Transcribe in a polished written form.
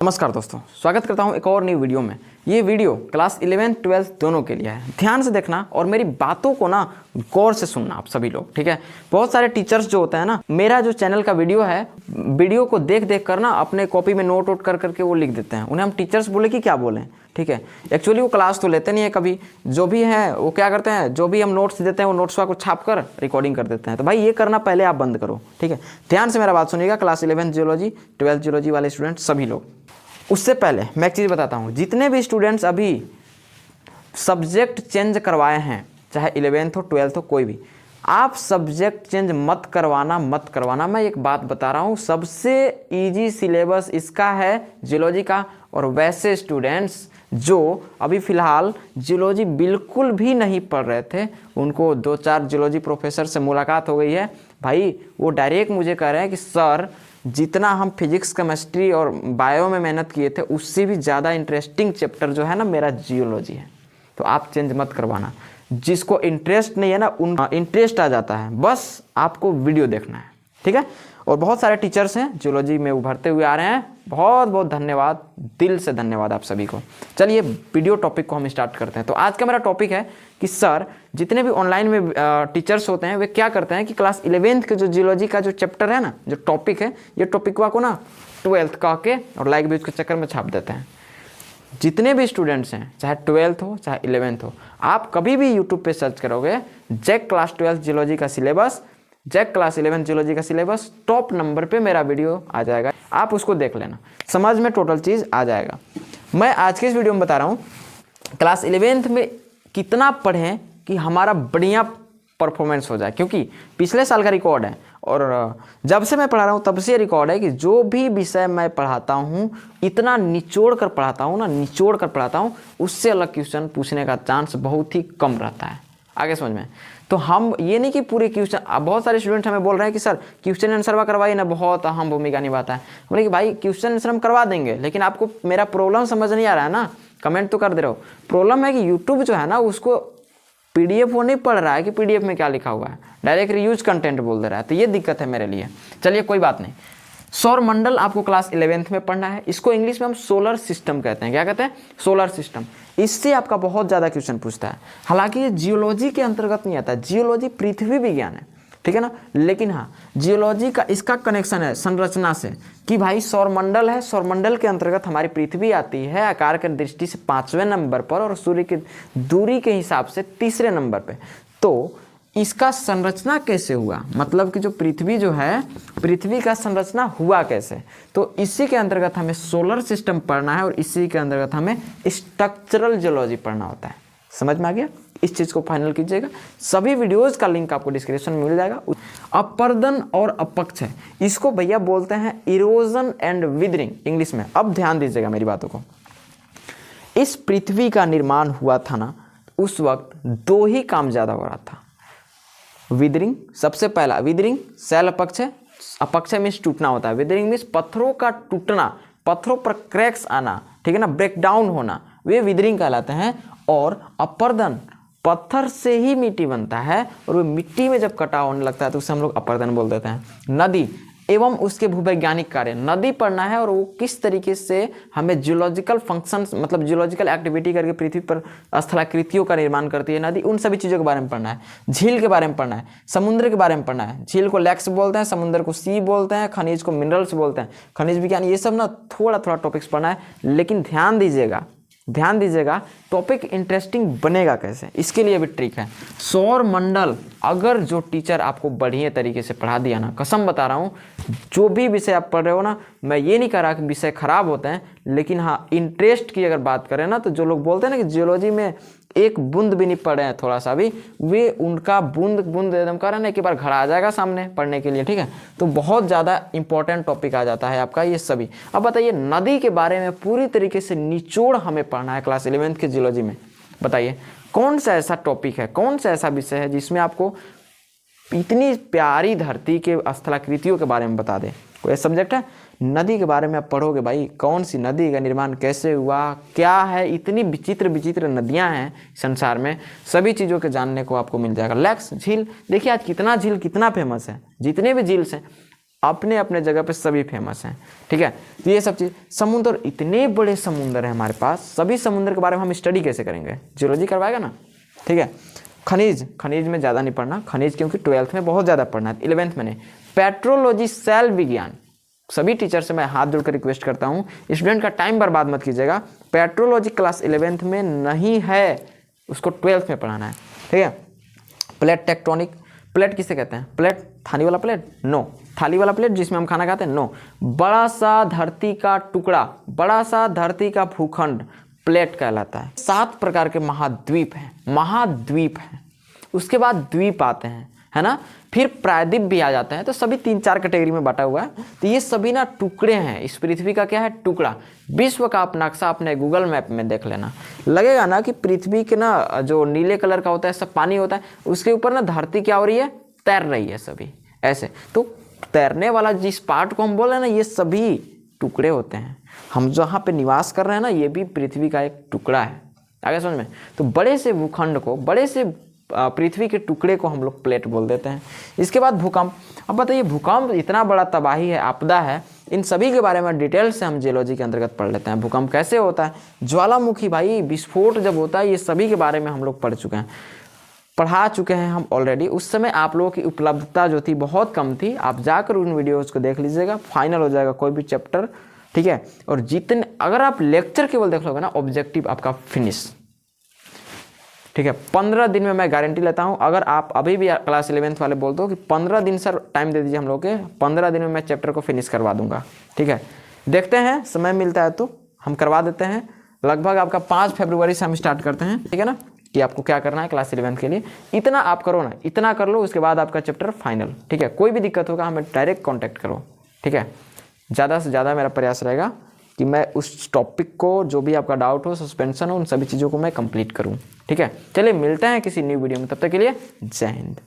नमस्कार दोस्तों, स्वागत करता हूं एक और नई वीडियो में। ये वीडियो क्लास 11 12 दोनों के लिए है। ध्यान से देखना और मेरी बातों को ना गौर से सुनना आप सभी लोग, ठीक है। बहुत सारे टीचर्स जो होते हैं ना, मेरा जो चैनल का वीडियो है, वीडियो को देख देख कर ना अपने कॉपी में नोट वोट कर करके वो लिख देते हैं। उन्हें हम टीचर्स बोले कि क्या बोलें, ठीक है। एक्चुअली वो क्लास तो लेते नहीं है कभी। जो भी है वो क्या करते हैं, जो भी हम नोट्स देते हैं वो नोट्स को छाप कर रिकॉर्डिंग कर देते हैं। तो भाई ये करना पहले आप बंद करो, ठीक है। ध्यान से मेरा बात सुनिएगा, क्लास 11 जियोलॉजी 12 जियोलॉजी वाले स्टूडेंट सभी लोग। उससे पहले मैं एक चीज़ बताता हूँ, जितने भी स्टूडेंट्स अभी सब्जेक्ट चेंज करवाए हैं, चाहे 11th हो 12th हो कोई भी, आप सब्जेक्ट चेंज मत करवाना। मैं एक बात बता रहा हूँ, सबसे इजी सिलेबस इसका है जियोलॉजी का। और वैसे स्टूडेंट्स जो अभी फ़िलहाल जियोलॉजी बिल्कुल भी नहीं पढ़ रहे थे, उनको 2-4 जियोलॉजी प्रोफेसर से मुलाकात हो गई है भाई, वो डायरेक्ट मुझे कह रहे हैं कि सर जितना हम फिजिक्स केमिस्ट्री और बायो में मेहनत किए थे उससे भी ज़्यादा इंटरेस्टिंग चैप्टर जो है ना मेरा जियोलॉजी है। तो आप चेंज मत करवाना। जिसको इंटरेस्ट नहीं है ना, उन इंटरेस्ट आ जाता है, बस आपको वीडियो देखना है, ठीक है। और बहुत सारे टीचर्स हैं जियोलॉजी में उभरते हुए आ रहे हैं, बहुत बहुत धन्यवाद, दिल से धन्यवाद आप सभी को। चलिए वीडियो टॉपिक को हम स्टार्ट करते हैं। तो आज का मेरा टॉपिक है कि सर जितने भी ऑनलाइन में टीचर्स होते हैं वे क्या करते हैं कि क्लास 11th के जो जियोलॉजी का जो चैप्टर है ना, जो टॉपिक है, ये टॉपिक को ना 12th कह के और लाइक व्यूज के चक्कर में छाप देते हैं। जितने भी स्टूडेंट्स हैं, चाहे 12th हो चाहे 11th हो, आप कभी भी यूट्यूब पे सर्च करोगे जैक क्लास 12 जियोलॉजी का सिलेबस, जैक क्लास 11 जियोलॉजी का सिलेबस, टॉप नंबर पे मेरा वीडियो आ जाएगा। आप उसको देख लेना, समझ में टोटल चीज़ आ जाएगा। मैं आज के इस वीडियो में बता रहा हूँ क्लास 11th में कितना पढ़ें कि हमारा बढ़िया परफॉर्मेंस हो जाए, क्योंकि पिछले साल का रिकॉर्ड है और जब से मैं पढ़ा रहा हूँ तब से रिकॉर्ड है कि जो भी विषय मैं पढ़ाता हूँ इतना निचोड़ कर पढ़ाता हूँ, उससे अलग क्वेश्चन पूछने का चांस बहुत ही कम रहता है। आगे समझ में। तो हम ये नहीं कि पूरे क्वेश्चन, बहुत सारे स्टूडेंट हमें बोल रहे हैं कि सर क्वेश्चन आंसर करवाइए ना, बहुत अहम भूमिका निभाता है। बोले कि भाई क्वेश्चन आंसर हम करवा देंगे, लेकिन आपको मेरा प्रॉब्लम समझ नहीं आ रहा है ना, कमेंट तो कर दे रहे हो। प्रॉब्लम है कि यूट्यूब जो है ना उसको PDF वो नहीं पढ़ रहा है कि PDF में क्या लिखा हुआ है, डायरेक्ट रीयूज कंटेंट बोल दे रहा है। तो ये दिक्कत है मेरे लिए। चलिए कोई बात नहीं। सौर मंडल आपको क्लास 11th में पढ़ना है। इसको इंग्लिश में हम सोलर सिस्टम कहते हैं। क्या कहते हैं? Solar system. इससे आपका बहुत ज़्यादा क्वेश्चन पूछता है। हालांकि ये जियोलॉजी के अंतर्गत नहीं आता, जियोलॉजी पृथ्वी विज्ञान है, ठीक है ना। लेकिन हाँ, जियोलॉजी का इसका कनेक्शन है संरचना से कि भाई सौरमंडल है, सौरमंडल के अंतर्गत हमारी पृथ्वी आती है आकार की दृष्टि से 5वें नंबर पर और सूर्य की दूरी के हिसाब से 3रे नंबर पे। तो इसका संरचना कैसे हुआ, मतलब कि जो पृथ्वी जो है, पृथ्वी का संरचना हुआ कैसे, तो इसी के अंतर्गत हमें सोलर सिस्टम पढ़ना है और इसी के अंतर्गत हमें स्ट्रक्चरल जियोलॉजी पढ़ना होता है। समझ में आ गया? इस चीज़ को फाइनल कीजिएगा। सभी वीडियोस का लिंक आपको डिस्क्रिप्शन में मिल जाएगा। अपर्दन और अपक्ष है, इसको भैया बोलते हैं इरोजन एंड विदरिंग इंग्लिश में। अब ध्यान दीजिएगा मेरी बातों को। इस पृथ्वी का निर्माण हुआ था ना, उस वक्त 2 ही काम ज़्यादा हो रहा था। विदरिंग, सबसे पहला विदरिंग, सेल अपक्ष है, अपक्ष मीन्स टूटना होता है, विदरिंग मीन्स पत्थरों का टूटना, पत्थरों पर क्रैक्स आना, ठीक है ना, ब्रेक डाउन होना, वे विदरिंग कहलाते हैं। और अपर्दन, पत्थर से ही मिट्टी बनता है और वो मिट्टी में जब कटा होने लगता है तो उसे हम लोग अपर्दन बोल देते हैं। नदी एवं उसके भूवैज्ञानिक कार्य, नदी पढ़ना है और वो किस तरीके से हमें जियोलॉजिकल फंक्शंस, मतलब जियोलॉजिकल एक्टिविटी करके पृथ्वी पर स्थलाकृतियों का निर्माण करती है नदी, उन सभी चीज़ों के बारे में पढ़ना है। झील के बारे में पढ़ना है, समुद्र के बारे में पढ़ना है। झील को लेक्स बोलते हैं, समुद्र को सी बोलते हैं, खनिज को मिनरल्स बोलते हैं, खनिज विज्ञान, ये सब ना थोड़ा थोड़ा टॉपिक्स पढ़ना है। लेकिन ध्यान दीजिएगा टॉपिक इंटरेस्टिंग बनेगा कैसे, इसके लिए भी ट्रिक है। सौर मंडल अगर जो टीचर आपको बढ़िया तरीके से पढ़ा दिया ना, कसम बता रहा हूँ, जो भी विषय आप पढ़ रहे हो ना, मैं ये नहीं कह रहा कि विषय खराब होते हैं, लेकिन हाँ इंटरेस्ट की अगर बात करें ना, तो जो लोग बोलते हैं ना कि जियोलॉजी में एक बूंद भी नहीं पढ़े हैं थोड़ा सा भी, वे उनका बूंद बूंद एकदम कर रहे हैं कि बार घर आ जाएगा सामने पढ़ने के लिए, ठीक है। तो बहुत ज़्यादा इंपॉर्टेंट टॉपिक आ जाता है आपका ये सभी। अब बताइए, नदी के बारे में पूरी तरीके से निचोड़ हमें पढ़ना है क्लास 11th के जियोलॉजी में। बताइए कौन सा ऐसा टॉपिक है, कौन सा ऐसा विषय है जिसमें आपको इतनी प्यारी धरती के स्थलाकृतियों के बारे में बता दे। कोई सब्जेक्ट है? नदी के बारे में आप पढ़ोगे भाई, कौन सी नदी का निर्माण कैसे हुआ, क्या है, इतनी विचित्र विचित्र नदियां हैं संसार में, सभी चीज़ों के जानने को आपको मिल जाएगा। लेक्स, झील, देखिए आज कितना झील कितना फेमस है, जितने भी झील हैं अपने अपने जगह पे सभी फेमस हैं, ठीक है। तो ये सब चीज़, समुद्र, इतने बड़े समुद्र हैं हमारे पास, सभी समुद्र के बारे में हम स्टडी कैसे करेंगे, जियोलॉजी करवाएगा ना, ठीक है। खनिज में ज़्यादा नहीं पढ़ना, खनिज क्योंकि 12th में बहुत ज़्यादा पढ़ना है, 11th में नहीं। पेट्रोलॉजी, सेल विज्ञान, सभी टीचर से मैं हाथ जोड़कर रिक्वेस्ट करता हूँ, स्टूडेंट का टाइम बर्बाद मत कीजिएगा। पेट्रोलॉजी क्लास 11th में नहीं है, उसको 12th में पढ़ाना है, ठीक है। प्लेट टेक्टोनिक, प्लेट किसे कहते हैं, प्लेट थाली वाला प्लेट, नो, थाली वाला प्लेट जिसमें हम खाना खाते हैं, नो। बड़ा सा धरती का टुकड़ा, बड़ा सा धरती का भूखंड प्लेट कहलाता है। 7 प्रकार के महाद्वीप हैं, उसके बाद द्वीप आते हैं, है ना, फिर प्रायद्वीप भी आ जाते हैं। तो सभी 3-4 कैटेगरी में बांटा हुआ है। तो ये सभी ना टुकड़े हैं, इस पृथ्वी का क्या है, टुकड़ा। विश्व का आप नक्शा अपने गूगल मैप में देख लेना, लगेगा ना कि पृथ्वी के ना जो नीले कलर का होता है, सब पानी होता है, उसके ऊपर ना धरती क्या हो रही है, तैर रही है सभी ऐसे। तो तैरने वाला जिस पार्ट को हम बोल रहे हैं ना, ये सभी टुकड़े होते हैं। हम जहाँ पे निवास कर रहे हैं ना, ये भी पृथ्वी का एक टुकड़ा है, आगे समझ में। तो बड़े से भूखंड को, बड़े से पृथ्वी के टुकड़े को हम लोग प्लेट बोल देते हैं। इसके बाद भूकंप। अब बताइए, भूकंप इतना बड़ा तबाही है, आपदा है, इन सभी के बारे में डिटेल से हम जियोलॉजी के अंतर्गत पढ़ लेते हैं। भूकंप कैसे होता है, ज्वालामुखी भाई विस्फोट जब होता है, ये सभी के बारे में हम लोग पढ़ा चुके हैं हम ऑलरेडी। उस समय आप लोगों की उपलब्धता जो थी बहुत कम थी, आप जाकर उन वीडियोज़ को देख लीजिएगा, फाइनल हो जाएगा कोई भी चैप्टर, ठीक है। और जितने, अगर आप लेक्चर केवल देख लोगे ना, ऑब्जेक्टिव आपका फिनिश, ठीक है। 15 दिन में मैं गारंटी लेता हूं। अगर आप अभी भी क्लास 11th वाले बोलते हो कि 15 दिन सर टाइम दे दीजिए हम लोग के, 15 दिन में मैं चैप्टर को फिनिश करवा दूंगा, ठीक है। देखते हैं, समय मिलता है तो हम करवा देते हैं। लगभग आपका 5 फरवरी से हम स्टार्ट करते हैं, ठीक है ना, कि आपको क्या करना है क्लास 11th के लिए। इतना आप करो ना, इतना कर लो, उसके बाद आपका चैप्टर फाइनल, ठीक है। कोई भी दिक्कत होगा हमें डायरेक्ट कॉन्टैक्ट करो, ठीक है। ज़्यादा से ज़्यादा मेरा प्रयास रहेगा कि मैं उस टॉपिक को, जो भी आपका डाउट हो, सस्पेंशन हो, उन सभी चीज़ों को मैं कंप्लीट करूं, ठीक है। चलिए मिलते हैं किसी न्यू वीडियो में, तब तक के लिए जय हिंद।